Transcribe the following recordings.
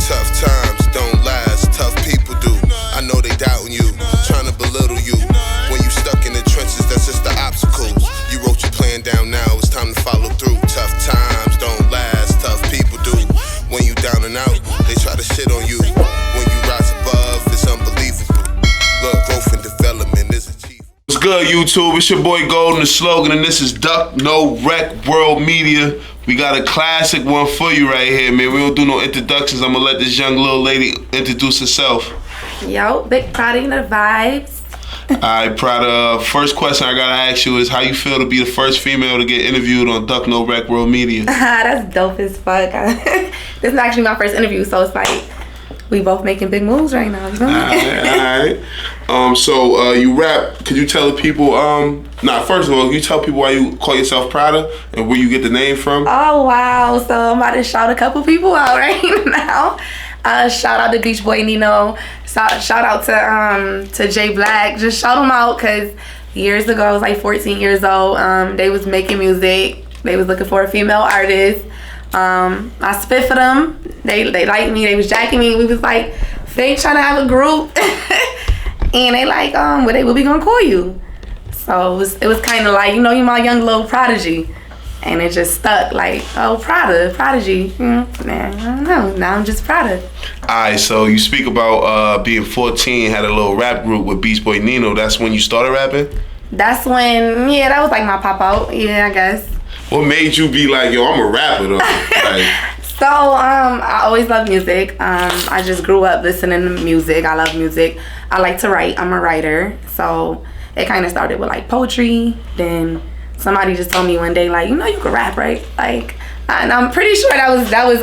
Tough times don't last, tough people do. I know they doubting you, trying to belittle you. When you stuck in the trenches, that's just the obstacles. You wrote your plan down, now it's time to follow through. Tough times don't last, tough people do. When you down and out, they try to shit on you. When you rise above, it's unbelievable. Look, growth and development is achievable. What's good, YouTube? It's your boy Golden, the slogan, and this is Duck No Wreck World Media. We got a classic one for you right here, man. We don't do no introductions. I'm gonna let this young little lady introduce herself. Yo, big Prada, you know the vibes. Alright, Prada, first question I gotta ask you is how you feel to be the first female to get interviewed on Duck No Wreck World Media? That's dope as fuck. This is actually my first interview, so it's like we both making big moves right now. You know? Alright. So you rap. Could you tell the people? First of all, can you tell people why you call yourself Prada and where you get the name from? Oh wow! So I'm about to shout a couple people out right now. Shout out to Beach Boy Nino. Shout out to Jay Black. Just shout them out because years ago, I was like 14 years old. They was making music. They was looking for a female artist. I spit for them. They liked me. They was jacking me. We was like fake trying to have a group. And they like, what we gonna call you? So it was kind of like, you know, you my young little prodigy. And it just stuck like, oh, Prodigy. Nah, I don't know. Now I'm just Prada. Alright, so you speak about being 14, had a little rap group with Beach Boy Nino. That's when you started rapping? That's when, that was like my pop out. Yeah, I guess. What made you be like, yo, I'm a rapper though? Like, so, I always loved music. I just grew up listening to music. I love music. I like to write. I'm a writer. So it kind of started with like poetry. Then somebody just told me one day, like, you know, you can rap, right? Like, and I'm pretty sure that was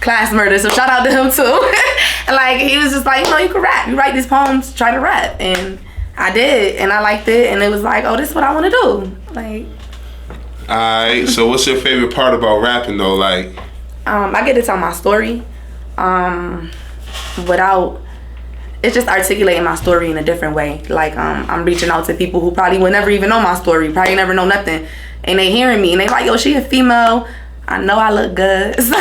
Class Murder. So shout out to him too. And like, he was just like, you know, you can rap. You write these poems, try to rap. And I did, and I liked it. And it was like, oh, this is what I want to do. Like. Alright, so what's your favorite part about rapping though? Like, I get to tell my story, without. It's just articulating my story in a different way. Like, I'm reaching out to people who probably would never even know my story, probably never know nothing. And they hearing me and they like, yo, she a female. I know I look good. So,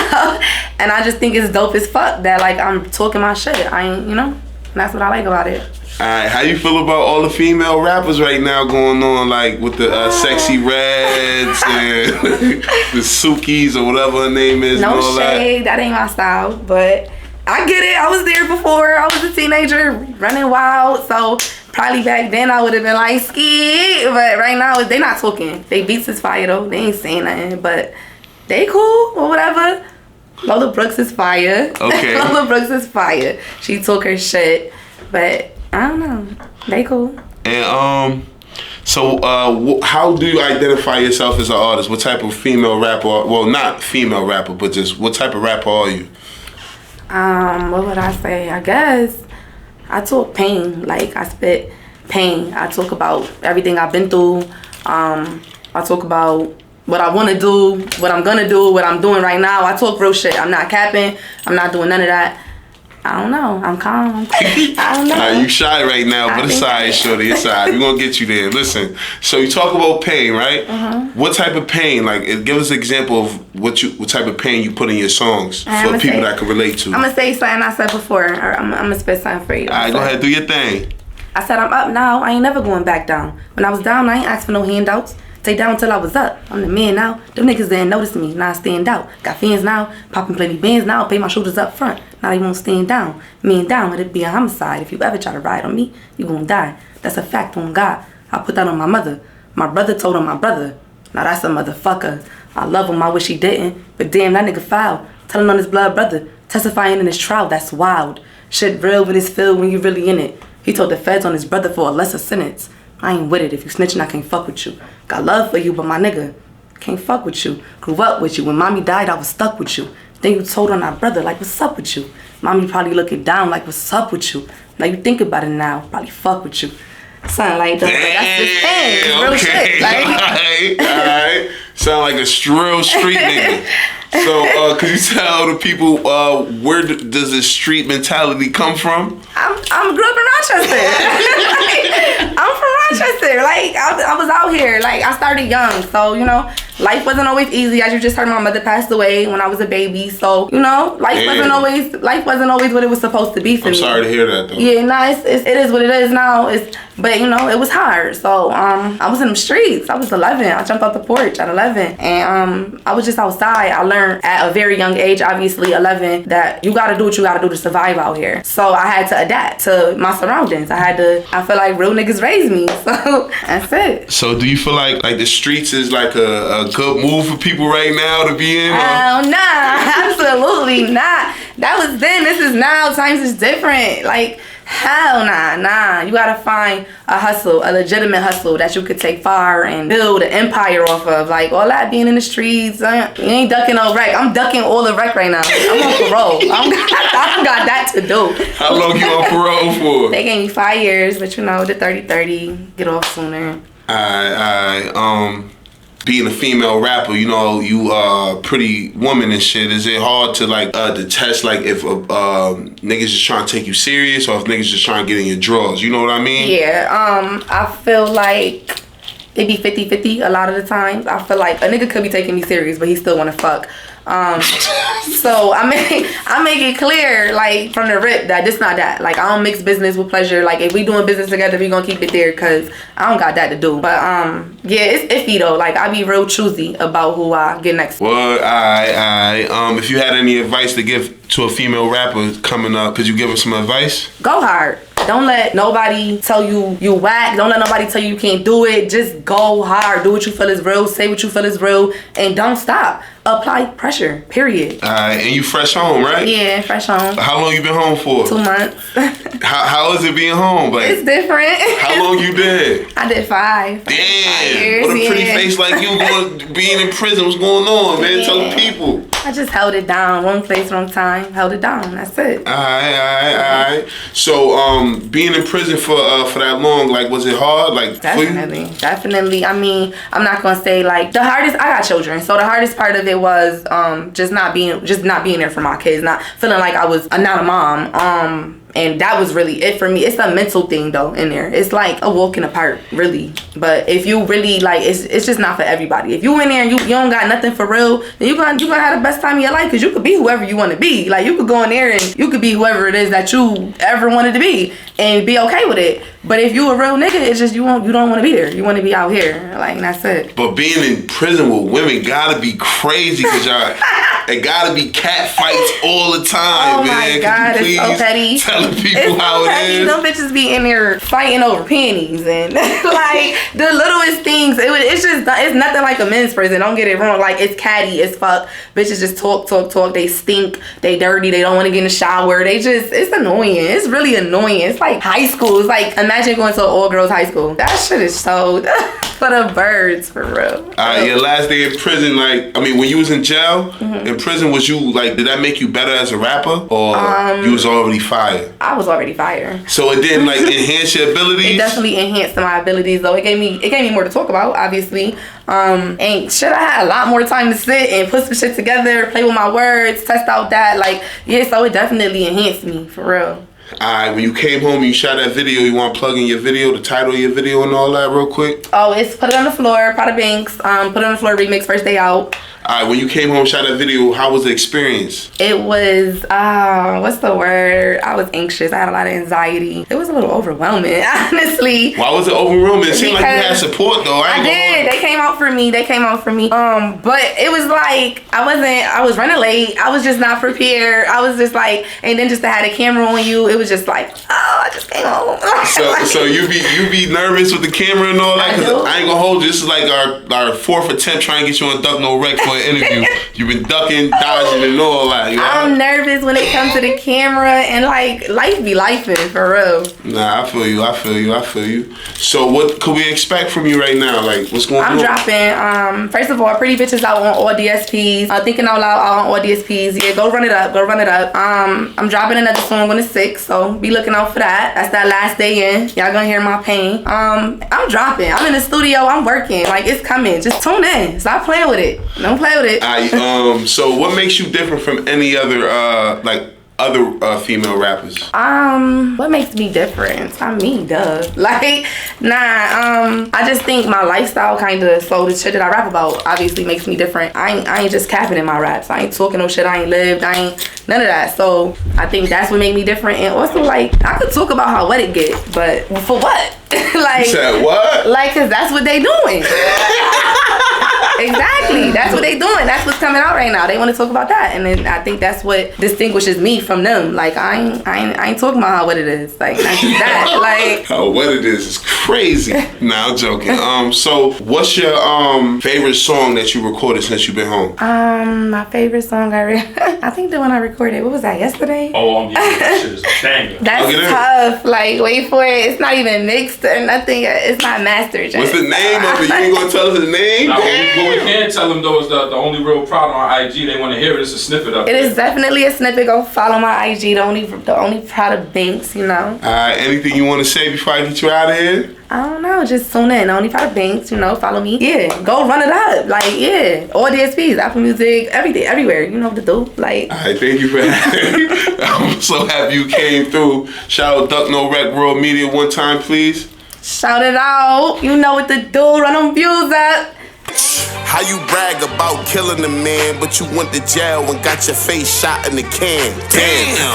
and I just think it's dope as fuck that like I'm talking my shit. I ain't, you know, that's what I like about it. Alright, how you feel about all the female rappers right now going on, like with the Sexy Reds and the Sukis or whatever her name is? No and all shade, that ain't my style, but I get it. I was there before. I was a teenager running wild, so probably back then I would have been like ski. But right now they not talking. They beats is fire though. They ain't saying nothing, but they cool or whatever. Lola Brooks is fire. Okay. Lola Brooks is fire. She took her shit, but I don't know. They cool. And so how do you identify yourself as an artist? What type of female rapper? Well, not female rapper, but just what type of rapper are you? What would I say? I guess I talk pain. Like, I spit pain. I talk about everything I've been through. I talk about what I want to do, what I'm gonna do, what I'm doing right now. I talk real shit. I'm not capping. I'm not doing none of that. I don't know. I'm calm. I don't know. You shy right now, but it's alright, shorty. It's alright. We're gonna get you there. Listen, so you talk about pain, right? What type of pain? Like, give us an example of what type of pain you put in your songs for people that can relate to. I'm gonna say something I said before, or I'm gonna spit something for you. Alright, go ahead, do your thing. I said I'm up now. I ain't never going back down. When I was down, I ain't asked for no handouts. Stay down till I was up. I'm the man now. Them niggas didn't notice me. Now I stand out. Got fans now. Popping plenty bands now. Pay my shoulders up front. Now they won't stand down. Man down, let it be a homicide. If you ever try to ride on me, you gon' die. That's a fact on God. I put that on my mother. My brother told on my brother. Now that's a motherfucker. I love him. I wish he didn't. But damn, that nigga foul. Telling on his blood brother. Testifying in his trial. That's wild. Shit real when it's filled when you really in it. He told the feds on his brother for a lesser sentence. I ain't with it. If you snitching, I can't fuck with you. Got love for you, but my nigga, can't fuck with you. Grew up with you. When mommy died, I was stuck with you. Then you told on our brother, like, what's up with you? Mommy probably looking down, like, what's up with you? Now you think about it now, probably fuck with you. Something like that. That's just pain. It's real shit. Like, alright. Sound like a real street nigga. So, could you tell the people where does this street mentality come from? I grew up in Rochester. I'm from Rochester. together. Like, I was out here. Like, I started young. So, you know, life wasn't always easy. As you just heard, my mother passed away when I was a baby. So, you know, life wasn't always what it was supposed to be for me. I'm sorry to hear that, though. Yeah, nah, it is what it is now. But, you know, it was hard. So, I was in the streets. I was 11. I jumped off the porch at 11. And I was just outside. I learned at a very young age, obviously 11, that you gotta do what you gotta do to survive out here. So I had to adapt to my surroundings. I feel like real niggas raised me. So that's it. So do you feel like the streets is like a good move for people right now to be in? Hell nah, absolutely not. That was then, this is now, times is different. Like, hell nah. You gotta find a hustle, a legitimate hustle that you could take far and build an empire off of. Like, all that being in the streets, you ain't ducking no wreck. I'm ducking all the wreck right now. I'm on parole. I don't got that to do. How long you on parole for? They gave me 5 years, but you know, the 30-30, get off sooner. Being a female rapper, you know, you pretty woman and shit. Is it hard to like detest like if niggas just trying to take you serious or if niggas just trying to get in your drawers? You know what I mean? Yeah. I feel like it be 50-50 a lot of the times. I feel like a nigga could be taking me serious, but he still wanna fuck. So I make it clear, like, from the rip that this not that. Like, I don't mix business with pleasure. Like, if we doing business together, we gonna keep it there, cause I don't got that to do. But yeah, it's iffy though. Like, I be real choosy about who I get next to. Well, if you had any advice to give to a female rapper coming up, could you give her some advice? Go hard. Don't let nobody tell you whack. Don't let nobody tell you can't do it. Just go hard. Do what you feel is real. Say what you feel is real. And don't stop. Apply pressure. Period. And you fresh home, right? Yeah, fresh home. How long you been home for? 2 months. How is it being home? Like, it's different. How long you did? I did 5. Damn. 5 years, what a pretty face like you being in prison. What's going on, man? Tell the people. I just held it down. One place, wrong time. Held it down. That's it. All right. So, being in prison for that long, like, was it hard? Like, Definitely. I mean, I'm not gonna say like the hardest. I got children, so the hardest part of it was just not being there for my kids, not feeling like I was not a mom. And that was really it for me. It's a mental thing though in there. It's like a walk in the park, really. But if you really like, it's just not for everybody. If you in there and you don't got nothing for real, then you gonna have the best time of your life, because you could be whoever you want to be. Like, you could go in there and you could be whoever it is that you ever wanted to be and be okay with it. But if you a real nigga, it's just you don't want to be there. You want to be out here, like, that's it. But being in prison with women gotta be crazy, because it gotta be cat fights all the time, oh man. My God, it's so petty. Telling people how it is. Them bitches be in there fighting over panties and like the littlest things. It's nothing like a men's prison. Don't get it wrong. Like, it's catty as fuck. Bitches just talk. They stink. They dirty. They don't want to get in the shower. It's annoying. It's really annoying. It's like high school. It's like, imagine going to an all girls high school. That shit is so for the birds, for real. Your last day in prison, like, I mean, when you was in jail, in prison, was you like, did that make you better as a rapper, or you was already fire? I was already fire. So it didn't like enhance your abilities? It definitely enhanced my abilities though. It gave me more to talk about, obviously. And shit, I had a lot more time to sit and put some shit together, play with my words, test out that, like, yeah, so it definitely enhanced me, for real. Alright, when you came home and you shot that video, you want to plug in your video, the title of your video and all that real quick? Oh, it's Put It On The Floor, Prada Banks, Put It On The Floor remix, first day out. Alright, when you came home and shot that video, how was the experience? It was, what's the word? I was anxious. I had a lot of anxiety. It was a little overwhelming, honestly. Why was it overwhelming? It seemed like you had support though. I did. They came out for me. But it was like, I was running late. I was just not prepared. I was just like, and then just to have a camera on you, it was just like, oh, I just came home. So you be nervous with the camera and all that? Because I ain't gonna hold you. This is like our fourth attempt trying to get you on Duck No Rec for an interview. You've been ducking, dodging, and all that. You know? I'm nervous when it comes to the camera, and like, life be lifing, for real. Nah, I feel you. So what could we expect from you right now? Like, what's going on? I'm dropping, first of all, Pretty Bitches out on all DSPs. Thinking Out Loud out on all DSPs. Yeah, go run it up. I'm dropping another song on the 6th, so be looking out for that. That's that last day in. Y'all gonna hear my pain. I'm dropping. I'm in the studio. I'm working. Like, it's coming. Just tune in. Stop playing with it. Don't play with it. So what makes you different from any other like other female rappers? What makes me different? I'm me, duh. Like, I just think my lifestyle kind of, so the shit that I rap about obviously makes me different. I ain't just capping in my raps. I ain't talking no shit I ain't lived. I ain't none of that. So I think that's what made me different. And also, like, I could talk about how wet it get, but for what? Like, You said what? Like, cause that's what they doing. Exactly. That's what they doing. That's what's coming out right now. They want to talk about that, and then I think that's what distinguishes me from them. Like, I ain't talking about how wet it is. Like, that's just that. Like, how wet it is crazy. Nah, I'm joking. So what's your favorite song that you recorded since you've been home? My favorite song I think the one I recorded. What was that? Yesterday. Oh, that shit is a banger. That's tough. Like, wait for it. It's not even mixed or nothing. It's not mastered. What's the name of it? You ain't gonna tell us the name? Now, what we can tell them though is the only real Prada on IG. They want to hear it. It's a snippet of it. It is definitely a snippet. Go follow my IG. The only Prada Banks. You know. Anything you want to say before I get you out of here? I don't know. Just tune in. Only Prada Banks. You know. Follow me. Yeah. Go run it up. Like, yeah. All DSPs, Apple Music, everything, everywhere. You know what to do. Like. All right. Thank you for having. I'm so happy you came through. Shout out Duck No Rec World Media one time, please. Shout it out. You know what to do. Run them views up. How you brag about killing a man, but you went to jail and got your face shot in the can? Damn.